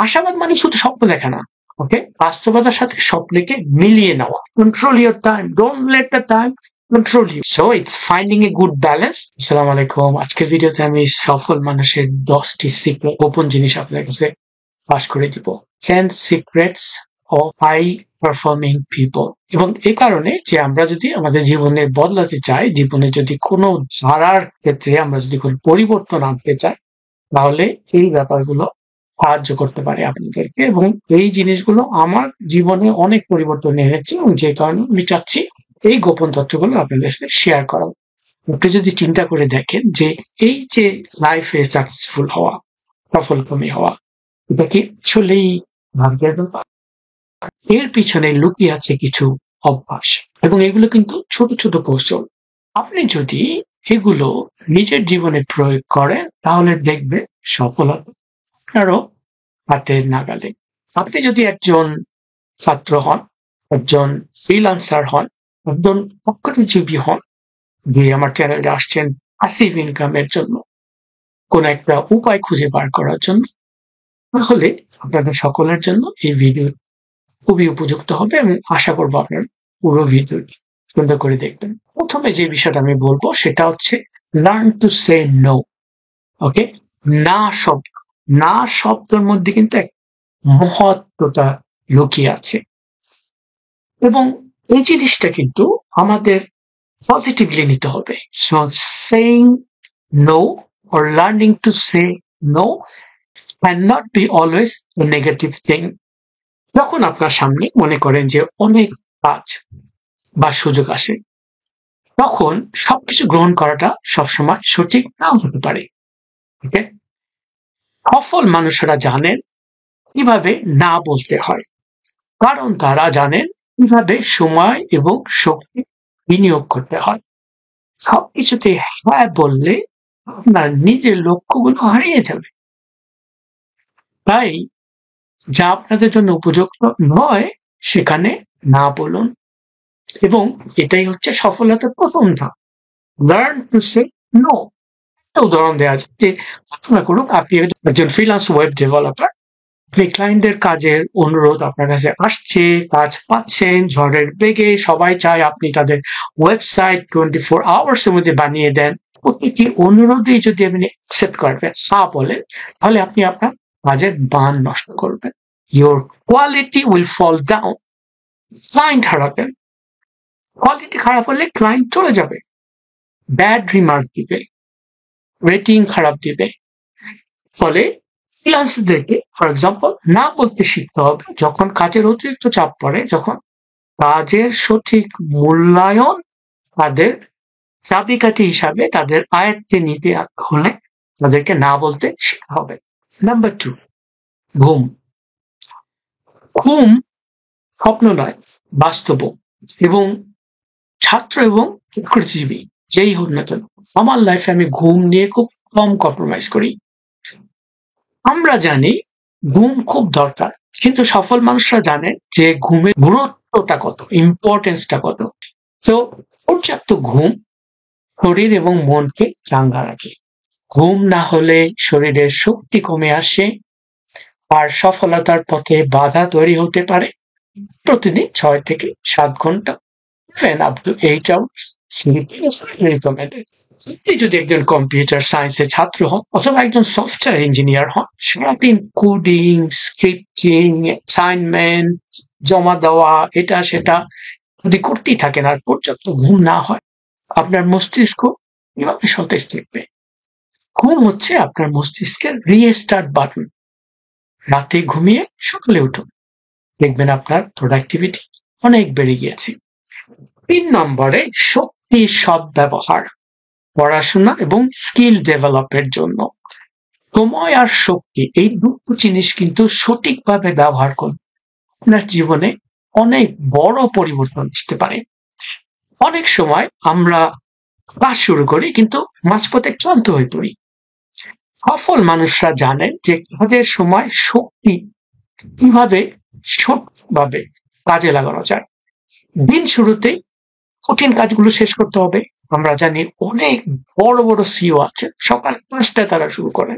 আশাবাদ মানে শুধু স্বপ্ন দেখা না, ওকে, বাস্তবতার সাথে স্বপ্নকে মিলিয়ে নেওয়া। Control your time, don't let the time control you. So it's finding a good balance. আসসালামু আলাইকুম। আজকের ভিডিওতে আমি সফল মানুষের 10টি সিক্রেট, গোপন জিনিস আপনার কাছে পাস করে দিব। 10 secrets of high performing people. এবং এই কারণে যে আমরা যদি আমাদের জীবনে বদলাতে চাই, জীবনে যদি কোনো ধারার ক্ষেত্রে আমরা যদি কোনো পরিবর্তন আনতে চাই, তাহলে এই ব্যাপারগুলো সাহায্য করতে পারে আপনাদেরকে। এবং এই জিনিসগুলো আমার জীবনে অনেক পরিবর্তন এনেছে, এবং যে কারণে আমি চাচ্ছি এই গোপন তথ্যগুলো আপনাদের সাথে শেয়ার করা। আপনি যদি চিন্তা করে দেখেন যে এই যে লাইফে সাকসেসফুল হওয়া, সফলকামী হওয়া, এটা কি আসলেই ভাগ্যের ব্যাপার? এর পিছনে লুকিয়ে আছে কিছু অভ্যাস, এবং এগুলো কিন্তু ছোট ছোট কৌশল। আপনি যদি এগুলো নিজের জীবনে প্রয়োগ করেন, তাহলে দেখবে সফলতা আপনারও হাতের নাগালে। আপনি যদি একজন ছাত্র হন, একজন ফ্রিল্যান্সার হন, একজন চাকরিজীবী হন, যে আমার চ্যানেলে আসছেন প্যাসিভ ইনকামের জন্য, কোন একটা উপায় খুঁজে বার করার জন্য, তাহলে আপনাদের সকলের জন্য এই ভিডিও খুবই উপযুক্ত হবে, এবং আশা করবো আপনার পুরো ভিডিও সুন্দর করে দেখবেন। প্রথমে যে বিষয়টা আমি বলবো সেটা হচ্ছে লার্ন টু সে নো। ওকে, না শব্দ, না শব্দের মধ্যে কিন্তু এক মহত্বতা লুকিয়ে আছে, এবং এই জিনিসটা কিন্তু আমাদের পজিটিভলি নিতে হবে। So saying no or learning to say no cannot be always a negative thing. যখন আপনার সামনে মনে করেন যে অনেক কাজ বা সুযোগ আসে, তখন সবকিছু গ্রহণ করাটা সবসময় সঠিক নাও হতে পারে। ওকে, সফল মানুষেরা জানেন কিভাবে না বলতে হয়, কারণ তারা জানেন কিভাবে সময় এবং শক্তি বিনিয়োগ করতে হয়। সবকিছুতে হ্যাঁ বললে আপনার নিজের লক্ষ্যগুলো হারিয়ে যাবে। তাই যা আপনাদের জন্য উপযুক্ত নয় সেখানে না বলুন, এবং এটাই হচ্ছে সফলতার প্রথম ধাপ। Learn to say no. একটা উদাহরণ দেওয়া যায় যে, কল্পনা করুন আপনি একজন ফ্রিল্যান্স ওয়েব ডেভেলপার। আপনি ক্লায়েন্টের কাজের অনুরোধ আপনার কাছে আসছে, কাজ পাচ্ছেন ঝড়ের বেগে, সবাই চায় আপনি তাদের ওয়েবসাইট 24 আওয়ার্স এর মধ্যে বানিয়ে দেন। প্রতিটি অনুরোধেই যদি আপনি অ্যাকসেপ্ট করবেন, হ্যাঁ বলেন, তাহলে আপনি আপনার কাজের মান নষ্ট করবেন। Your quality will fall down. Client হারাবেন। কোয়ালিটি খারাপ হলে ক্লায়েন্ট চলে যাবে, ব্যাড রিমার্ক দিবে, রেটিং খারাপ দিবে। ফলে ফ্রিল্যান্সারদেরকে ফর এক্সাম্পল না বলতে শিখতে হবে যখন কাজের অতিরিক্ত চাপ পড়ে, যখন কাজের সঠিক মূল্যায়ন তাদের চাবিকাঠি হিসাবে তাদের আয়ত্তে নিতে হলে তাদেরকে না বলতে শিখতে হবে। নাম্বার 2, ঘুম। ঘুম স্বপ্ন নয়, বাস্তব। এবং ছাত্র এবং চাকরিজীবী যেই হোক না কেন, আমার লাইফে আমি ঘুম নিয়ে খুব কম কম্প্রোমাইজ করি। আমরা জানি ঘুম খুব দরকার, কিন্তু সফল মানুষরা জানে যে ঘুমের গুরুত্বটা কত, ইম্পর্টেন্সটা কত। তো পর্যাপ্ত ঘুম শরীর এবং মনকে চাঙ্গা রাখে। ঘুম না হলে শরীরের শক্তি কমে আসে, আর সফলতার পথে বাধা তৈরি হতে পারে। প্রতিদিন 6 থেকে 7 ঘন্টা, even up to 8 hours sleeping is recommended. আপনি যদি একজন কম্পিউটার সায়েন্সের ছাত্র হন অথবা একজন সফটওয়্যার ইঞ্জিনিয়ার হন, সারাদিন কোডিং, স্ক্রিপ্টিং, অ্যাসাইনমেন্ট জমা দেওয়া, এটা সেটা যদি করতেই থাকেন আর পর্যাপ্ত ঘুম না হয়, আপনার মস্তিষ্ক কিভাবে সতেজ থাকবে? ঘুম হচ্ছে আপনার মস্তিষ্কের রিস্টার্ট বাটন। রাতে ঘুমিয়ে সকালে উঠুন, দেখবেন আপনার প্রোডাক্টিভিটি অনেক বেড়ে গিয়েছে। 3 নম্বরে শক্তির সদ্ব্যবহার, পড়াশোনা এবং স্কিল ডেভেলপের জন্য। সময় আর শক্তি, এই দুটো জিনিস কিন্তু সঠিকভাবে ব্যবহার করলে আপনার জীবনে অনেক বড় পরিবর্তন আসতে পারে। অনেক সময় আমরা ক্লাস শুরু করি কিন্তু মাঝপথে ক্লান্ত হয়ে পড়ি। সফল মানুষরা জানেন যে কাজের সময় শক্তি কিভাবে সঠিকভাবে কাজে লাগানো যায়। দিন শুরুতেই কঠিন কাজগুলো শেষ করতে হবে। আমরা জানি অনেক বড় বড় সিইও আছে, সকাল 5টায় তারা শুরু করেন,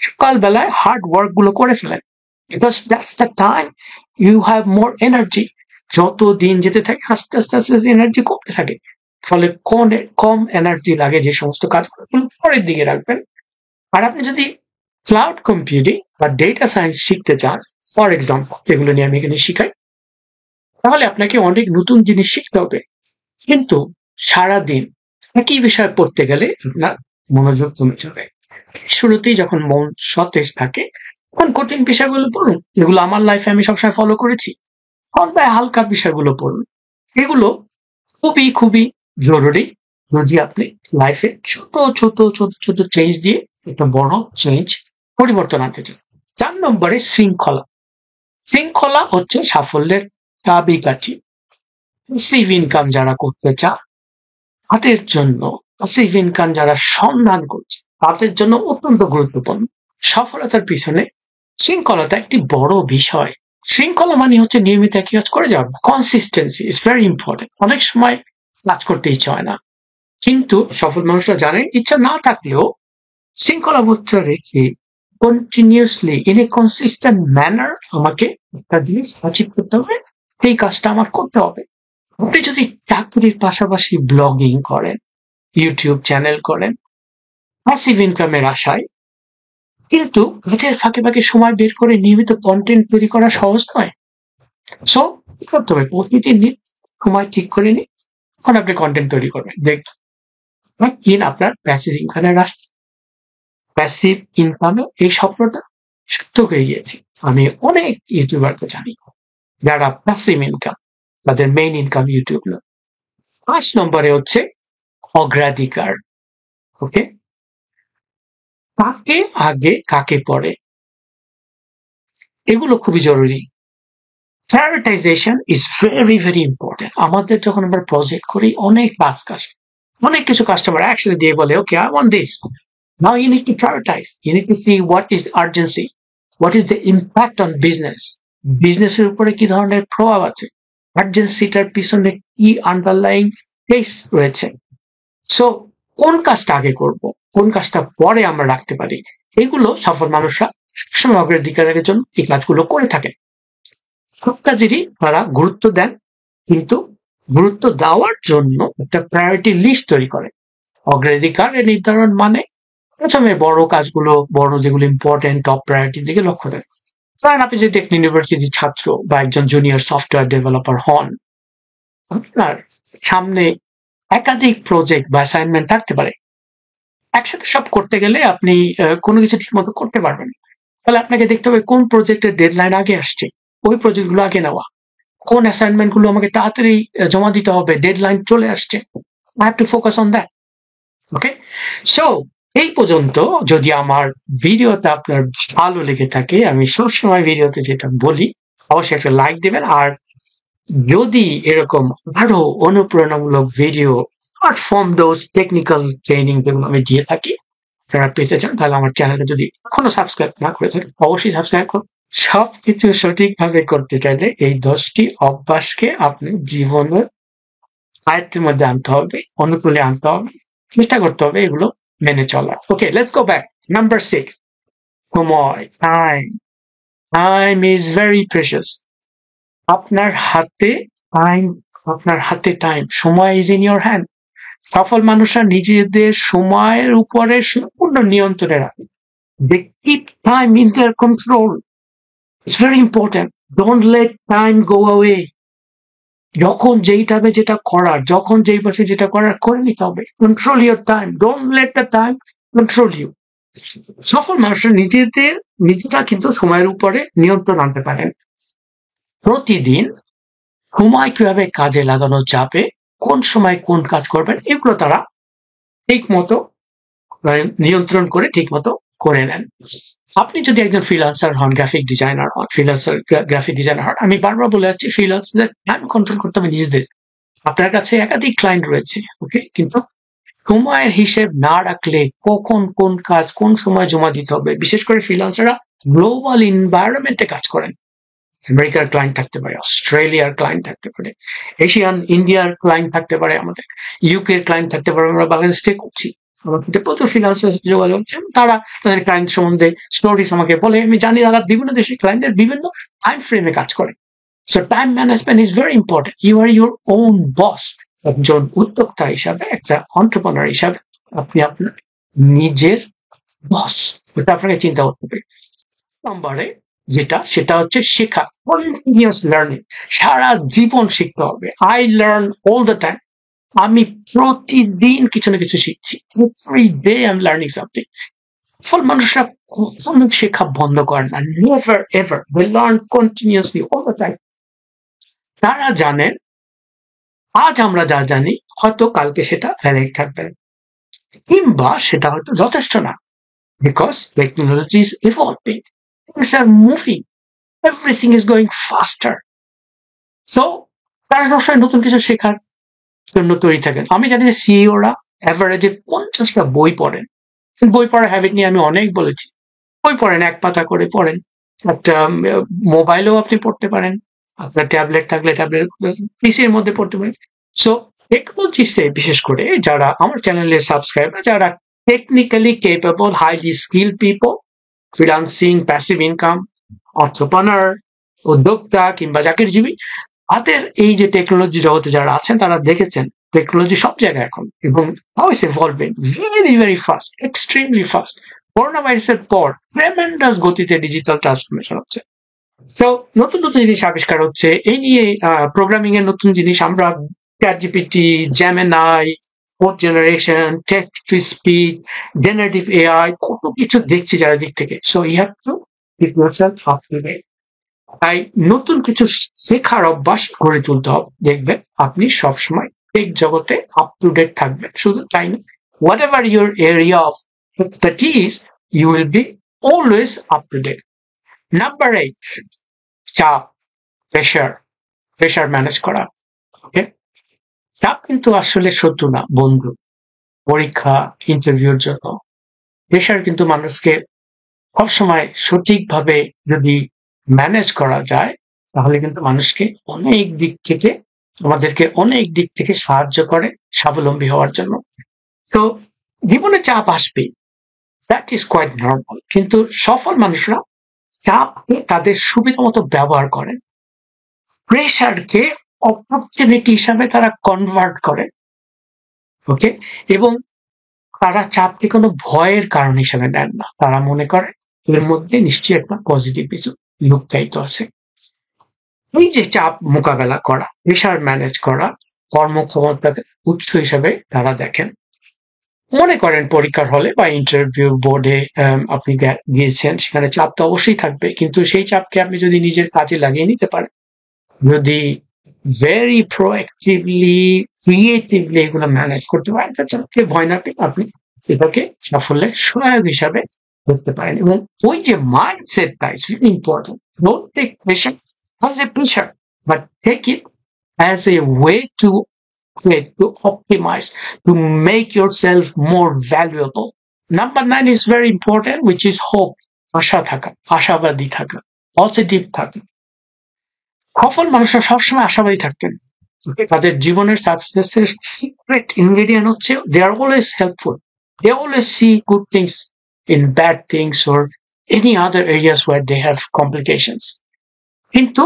সকালবেলায় হার্ড ওয়ার্ক গুলো করে ফেলেন, because that's the time you have more energy. যত দিন যেতে থাকে আস্তে আস্তে আস্তে আস্তে এনার্জি কমতে থাকে, ফলে কম এনার্জি লাগে যে সমস্ত কাজগুলো পরের দিকে রাখবেন। আর আপনি যদি ক্লাউড কম্পিউটিং বা ডেটা সায়েন্স শিখতে চান, ফর এক্সাম্পল যেগুলো নিয়ে আমি এখানে শিখাই, তাহলে আপনাকে অনেক নতুন জিনিস শিখতে হবে। কিন্তু সারাদিন একই বিষয় পড়তে গেলে আপনার মনোযোগ কমে যাবে। শুরুতেই যখন মন সতেজ থাকে তখন কঠিন বিষয়গুলো পড়ুন, যেগুলো আমার লাইফে আমি সবসময় ফলো করেছি। অল্পায় হালকা বিষয়গুলো পড়ুন, এগুলো খুবই খুবই জরুরি যদি আপনি লাইফে ছোট ছোট ছোট ছোট চেঞ্জ দিয়ে একটা বড় চেঞ্জ পরিবর্তন আনতে চান। 4 নম্বরে শৃঙ্খলা। শৃঙ্খলা হচ্ছে সাফল্যের চাবিকাঠি। প্যাসিভ ইনকাম যারা করতে চান তাদের জন্য, প্যাসিভ ইনকাম যারা সন্ধান করছে তাদের জন্য অত্যন্ত গুরুত্বপূর্ণ। সফলতার পিছনে শৃঙ্খলতা একটি বড় বিষয়। শৃঙ্খলা মানে হচ্ছে নিয়মিত একই কাজ করে যাওয়া। Consistency is very important. অনেক সময় কাজ করতে ইচ্ছা হয় না, কিন্তু সফল মানুষরা জানেন ইচ্ছা না থাকলেও শৃঙ্খলাবদ্ধ রেখে continuously in a consistent manner আমাকে একটা জিনিস অ্যাচিভ করতে হবে, এই কাজটা আমার করতে হবে। আপনি যদি চাকরির পাশাপাশি ব্লগিং করেন, ইউটিউব চ্যানেল করেন, প্যাসিভ ইনকামের আশায়, কিন্তু কাজের ফাঁকে ফাঁকে সময় বের করে নিয়মিত কন্টেন্ট তৈরি করা সহজ নয়। সো কি করতে হবে, প্রতিদিন সময় ঠিক করে নিন তখন আপনি কন্টেন্ট তৈরি করবেন, দেখবেন আপনার প্যাসিভ ইনকামের রাস্তা, প্যাসিভ ইনকামে এই স্বপ্নটা সত্য হয়ে গিয়েছে। আমি অনেক ইউটিউবারকে জানি যারা প্যাসিভ ইনকাম, তাদের মেইন ইনকাম ইউটিউব না। 5 নম্বরে হচ্ছে অগ্রাধিকার। ওকে, কাকে আগে কাকে পরে, এগুলো খুবই জরুরি। Prioritization is very very important. আমাদের যখন আমরা প্রজেক্ট করি অনেক অনেক কিছু কাস্টমার একসাথে দিয়ে বলে, okay I want this, now you need to prioritize, you need to see what is urgency, what is the impact on business, বিজনেসের উপরে কি ধরনের প্রভাব আছে, আর্জেন্সিটার পিছনে কি আন্ডারলাইং কেস রয়েছে। সো কোন কাজটা আগে করব, কোন কাজটা পরে আমরা রাখতে পারি, এগুলো সফল মানুষরা সবসময় অগ্রাধিকারের জন্য এই কাজগুলো করে থাকেন। সব কাজেরই তারা গুরুত্ব দেন, কিন্তু গুরুত্ব দেওয়ার জন্য একটা প্রায়োরিটি লিস্ট তৈরি করে। অগ্রাধিকারের নির্ধারণ মানে প্রথমে বড় কাজগুলো, বড় যেগুলো ইম্পর্টেন্ট টপ প্রায়োরিটির দিকে লক্ষ্য দেন। ধরেন আপনি যদি একটা ইউনিভার্সিটির ছাত্র বা একজন জুনিয়র সফটওয়্যার ডেভেলপার হন, আপনার সামনে একাধিক প্রজেক্ট বা অ্যাসাইনমেন্ট থাকতে পারে। একসাথে সব করতে গেলে আপনি কোনো কিছু ঠিক মতো করতে পারবেন না। তাহলে আপনাকে দেখতে হবে কোন প্রজেক্টের ডেডলাইন আগে আসছে, ওই প্রজেক্টগুলো আগে নেওয়া। কোন অ্যাসাইনমেন্ট গুলো আমাকে তাড়াতাড়ি জমা দিতে হবে, ডেডলাইন চলে আসছে, I have to focus on that. Okay, so এই পর্যন্ত যদি আমার ভিডিওটা আপনার ভালো লেগে থাকে, আমি সবসময় ভিডিওতে যেটা বলি অবশ্যই একটা লাইক দেবেন। আর যদি এরকম আরো অনুপ্রেরণামূলক video apart from those technical training যেগুলো আমি দিয়ে থাকি আপনারা পেতে চান, তাহলে আমার চ্যানেলটা যদি এখনো সাবস্ক্রাইব না করে থাকেন অবশ্যই সাবস্ক্রাইব করুন। সবকিছু সঠিকভাবে করতে চাইলে এই 10টি অভ্যাসকে আপনি জীবনের আয়ত্তের মধ্যে আনতে হবে, অনুকূলে আনতে হবে, চেষ্টা করতে হবে এগুলো মেনে চলা। ওকে, লেটস গো ব্যাক। নাম্বার 6, সময়, time. Time is very precious. আপনার হাতে টাইম, আপনার হাতে টাইম, সময় ইজ ইন ইয়োর হ্যান্ড। সফল মানুষরা নিজেদের সময়ের উপরে সম্পূর্ণ নিয়ন্ত্রণে রাখে। They keep time in their control. It's very important. Don't let time go away. যখন যেই টাইমে যেটা করার, যখন যেই বসে যেটা করার করে নিতে হবে। Control your time. Don't let the time control you. সফল মানুষরা নিজেরা কিন্তু সময়ের উপরে নিয়ন্ত্রণ আনতে পারেন। প্রতিদিন সময় কিভাবে কাজে লাগানো যাবে, কোন সময় কোন কাজ করবেন, এগুলো তারা ঠিক মতো নিয়ন্ত্রণ করে ঠিক মতো করে নেন। আপনি যদি একজন ফ্রিল্যান্সার হন, গ্রাফিক ডিজাইনার হন, গ্রাফিক ডিজাইনার হন, আমি বারবার বলে যাচ্ছি ফ্রিল্যান্সারদের টাইম কন্ট্রোল করতে হবে নিজেদের। আপনার কাছে একাধিক ক্লায়েন্ট রয়েছে, ওকে, কিন্তু সময়ের হিসেব না রাখলে কখন কোন কাজ কোন সময় জমা দিতে হবে। বিশেষ করে ফ্রিল্যান্সাররা গ্লোবাল এনভায়রনমেন্টে কাজ করেন। আমেরিকার ক্লায়েন্ট থাকতে পারে, অস্ট্রেলিয়ার ক্লায়েন্ট থাকতে পারে, এশিয়ান ইন্ডিয়ার ক্লায়েন্ট থাকতে পারে, আমাদের ইউকে ক্লায়েন্ট থাকতে পারে, আমরা বাংলাদেশ থেকে করছি। আমার সাথে প্রচুর ফ্রিল্যান্সার যোগাযোগ, তারা তাদের ক্লায়েন্ট সম্বন্ধে স্টোরিজ আমাকে বলে। আমি জানি তারা বিভিন্ন দেশের ক্লায়েন্টের বিভিন্ন টাইম ফ্রেমে কাজ করে। So time management is very important. You are your own boss. একজন উদ্যোক্তা হিসাবে, একটা এন্টারপ্রেনার হিসাবে আপনি আপনার নিজের বস, এটা আপনাকে চিন্তা করতে হবে। নম্বরে সেটা হচ্ছে শেখা, কন্টিনিউয়াস লার্নিং। সারা জীবন শিখতে হবে। I learn all the time. আমি প্রতিদিন কিছু না কিছু শিখছি। Every day I am learning something. সফল মানুষরা কখনো শেখা বন্ধ করে না। Never ever, they learn continuously all the time. তারা জানেন আজ আমরা যা জানি হয়তো কালকে সেটা ভ্যালিড থাকবে না, কিংবা সেটা হয়তো যথেষ্ট না। Because technology is evolving, things are moving, everything is going ফাস্টার। So তারা সবসময় নতুন কিছু শেখার জন্য তৈরি থাকেন। আমি জানি যে সিইওরা অ্যাভারেজে 50টা বই পড়েন। বই পড়ার হ্যাবিট নিয়ে আমি অনেক বলেছি। বই পড়েন, এক পাতা করে পড়েন। একটা মোবাইলেও আপনি পড়তে পারেন, আপনার ট্যাবলেট থাকলে ট্যাবলেট, পিসির মধ্যে পড়তে পারেন। সো টেকনোলজিসে বিশেষ করে যারা আমার চ্যানেলে সাবস্ক্রাইবার, যারা technically capable, highly skill people, freelancing, passive income, entrepreneur, উদ্যোক্তা কিংবা চাকরিজীবী, তাদের এই যে টেকনোলজি জগতে যারা আছেন তারা দেখেছেন টেকনোলজি সব জায়গায় এখন, এবং how is evolving very very fast, extremely fast. Corona ভাইরাসের পর ট্রেমেন্ডাস গতিতে ডিজিটাল ট্রান্সফরমেশন হচ্ছে। তো নতুন নতুন জিনিস আবিষ্কার হচ্ছে। এই নিয়ে প্রোগ্রামিং এর নতুন জিনিস আমরা ChatGPT, Gemini, fourth generation, text to speech, generative AI, কত কিছু দেখছি চারিদিক থেকে। So you have to keep yourself up to date. তাই নতুন কিছু শেখার অভ্যাস গড়ে তুলতে হবে। দেখবেন আপনি সবসময় টেক জগতে আপ টু ডেট থাকবেন। শুধু তাই না, whatever your area of expertise, you will be always up to date. Number 8, চাপ, প্রেশার ম্যানেজ করা। ওকে, চাপ কিন্তু আসলে শত্রু না, বন্ধু। পরীক্ষা, ইন্টারভিউর জন্য প্রেশার কিন্তু মানুষকে সবসময় সঠিকভাবে যদি ম্যানেজ করা যায়, তাহলে কিন্তু মানুষকে অনেক দিক থেকে, আমাদেরকে অনেক দিক থেকে সাহায্য করে স্বাবলম্বী হওয়ার জন্য। তো জীবনে চাপ আসবে, দ্যাট ইজ কোয়াইট নর্মাল। কিন্তু সফল মানুষরা চাপকে তাদের সুবিধা মতো ব্যবহার করেন। প্রেশারকে অপরচুনিটি হিসাবে তারা কনভার্ট করে। ওকে, এবং তারা চাপকে কোনো ভয়ের কারণ হিসেবে নেন না। তারা মনে করে এর মধ্যে নিশ্চয়ই একটা পজিটিভ কিছু লুকায়িত আছে। এই যে চাপ মোকাবেলা করা, প্রেশার ম্যানেজ করা, কর্মক্ষমতাকে উৎস হিসেবে তারা দেখেন। মনে করেন পরীক্ষার হলে বা ইন্টারভিউ বোর্ডে আপনি গিয়েছেন, সেখানে চাপ তো অবশ্যই থাকবে, কিন্তু সেই চাপকে আপনি যদি নিজের কাজে লাগিয়ে নিতে পারেন, যদি ভেরি প্রোঅ্যাক্টিভলি, ক্রিয়েটিভলি এগুলো ম্যানেজ করতে পারেন, চাপকে ভয় না পেয়ে আপনি সেটাকে সাফল্যের সহায়ক হিসাবে করতে পারেন। এবং ওই যে মাইন্ডসেটটা is very important. Don't take pressure as a pressure, but take it as a way to create, to optimize, to make yourself more valuable. Number 9 is very important, which is hope. আশা থাকা, আশাবাদী থাকা, positive থাকা। সফল মানুষরা সবসময় আশাবাদী থাকতেন। তাদের জীবনের সাকসেসের সিক্রেট ইনগ্রেডিয়েন্ট হচ্ছে they are always helpful. They always see good things in bad things or any other areas where they have complications. কিন্তু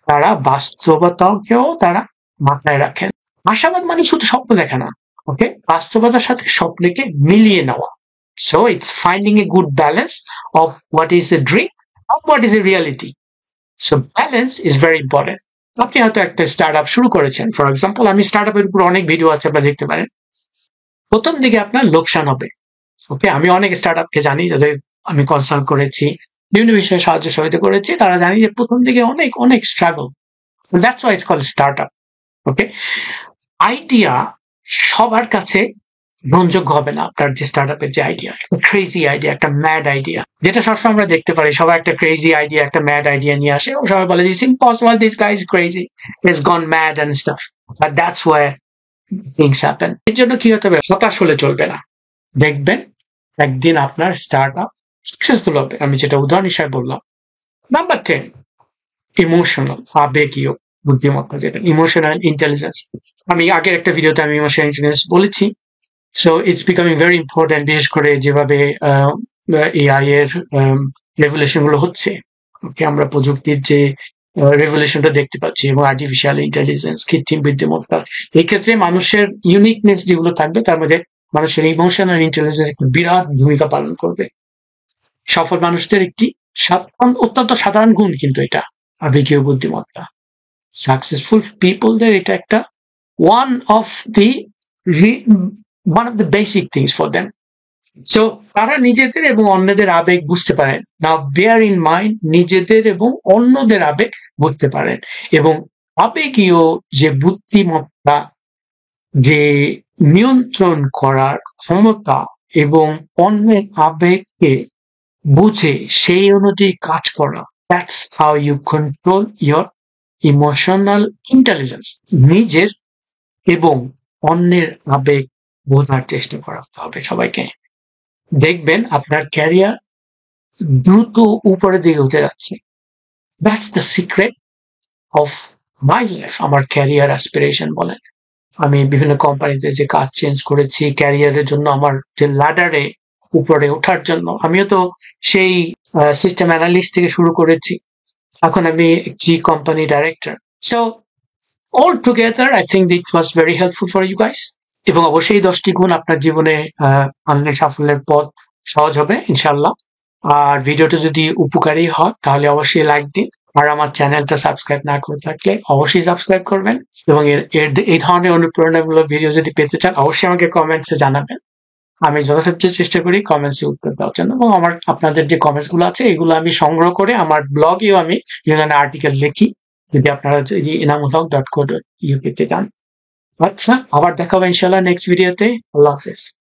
তারা বাস্তবতাকেও তারা মাথায় রাখেন। আশাবাদ মানে শুধু স্বপ্ন দেখা না, ওকে, বাস্তবতার সাথে স্বপ্নকে মিলিয়ে নেওয়া। So it's finding a good balance of what is a dream of what is a reality. So balance is very important. আপনি হয়তো একটা স্টার্ট আপ শুরু করেছেন, ফর এক্সাম্পল আমি স্টার্ট আপের উপর অনেক ভিডিও আছে, আপনারা দেখতে পারেন। প্রথম দিকে আপনার লোকসান হবে। ওকে, আমি অনেক স্টার্ট আপকে জানি, যাদের আমি কনসাল্ট করেছি, বিভিন্ন বিষয়ে সাহায্য সহযোগিতা করেছি, তারা জানি যে প্রথম দিকে অনেক অনেক struggle. That's why it's called start up. Okay, idea সবার কাছে গ্রহণযোগ্য হবে না। আপনার যে স্টার্ট আপের যে আইডিয়া, ক্রেজি আইডিয়া, একটা ম্যাড আইডিয়া, যেটা সবসময় আমরা দেখতে পারি, সবাই একটা ক্রেজি আইডিয়া, একটা ম্যাড আইডিয়া নিয়ে আসে এবং সবাই বলে this impossible, this guy is crazy, is gone mad and stuff. But that's where things happen. এর জন্য কি হতে হবে? হতাশ হলে চলবে না। দেখবেন একদিন আপনার স্টার্ট আপ সাকসেসফুল হবে। আমি যেটা উদাহরণ হিসাবে বললাম। নাম্বার 10, ইমোশনাল, আবেগীয় বুদ্ধিমত্তা, যেটা ইমোশনাল ইন্টেলিজেন্স। আমি আগের একটা ভিডিওতে আমি ইমোশনাল ইন্টেলিজেন্স বলেছি। So it's becoming very important, বিশেষ করে যেভাবে এআই এর রেভুলেশন গুলো হচ্ছে। ওকে, আমরা প্রযুক্তির যে রেভুলেশনটা দেখতে পাচ্ছি এবং আর্টিফিশিয়াল ইন্টেলিজেন্স, কৃত্রিম বুদ্ধিমত্তা, এই ক্ষেত্রে মানুষের ইউনিকনেস যেগুলো থাকবে তার মধ্যে মানুষের ইমোশনাল ইন্টেলিজেন্স একটি বিরাট ভূমিকা পালন করবে। সফল মানুষদের একটি অত্যন্ত সাধারণ গুণ কিন্তু এটা, আবেগীয় বুদ্ধিমত্তা। সাকসেসফুল পিপলদের এটা একটা one of the one of the basic things for them. So তারা নিজেদের এবং অন্যদের আবেগ বুঝতে পারেন। নাও বেয়ার ইন মাইন্ড, নিজেদের এবং অন্যদের আবেগ বুঝতে পারেন, এবং আবেগীয় যে বুদ্ধিমত্তা, যে নিয়ন্ত্রণ করার ক্ষমতা এবং অন্যের আবেগকে বুঝে সেই অনুযায়ী কাজ করা, that's how you control your emotional intelligence. নিজের এবং অন্যের আবেগ বোঝার চেষ্টা করাতে হবে সবাইকে। দেখবেন আপনার ক্যারিয়ার দ্রুত উপরের দিকে উঠে যাচ্ছে। That's the secret of my life. আমার ক্যারিয়ার অ্যাসপিরেশন বলেন, আমি বিভিন্ন কোম্পানিতে যে কাজ চেঞ্জ করেছি ক্যারিয়ারের জন্য, আমার যে ল্যাডারে উপরে ওঠার জন্য, আমিও তো সেই সিস্টেম অ্যানালিস্ট থেকে শুরু করেছি, এখন আমি একটি company director. So all together I think that was very helpful for you guys, এবং অবশ্যই 10টি গুণ আপনার জীবনে আনলে সাফল্যের পথ সহজ হবে ইনশাল্লাহ। আর ভিডিওটা যদি উপকারী হয় তাহলে অবশ্যই লাইক দিন, আর আমার চ্যানেলটা সাবস্ক্রাইব না করে থাকলে অবশ্যই সাবস্ক্রাইব করবেন, এবং এই ধরনের অনুপ্রেরণামূলক ভিডিও যদি পেতে চান অবশ্যই আমাকে কমেন্টসে জানাবেন। আমি যথাসাধ্য চেষ্টা করি কমেন্টসে উত্তর দেওয়ার জন্য, এবং আমার আপনাদের যে কমেন্টস গুলো আছে এগুলো আমি সংগ্রহ করে আমার ব্লগেও আমি বিভিন্ন আর্টিকেল লিখি, যদি আপনারা enamulhaq.co.uk তে যান। আচ্ছা, আবার দেখা হবে ইনশাল্লাহ নেক্সট ভিডিওতে। আল্লাহ হাফেজ।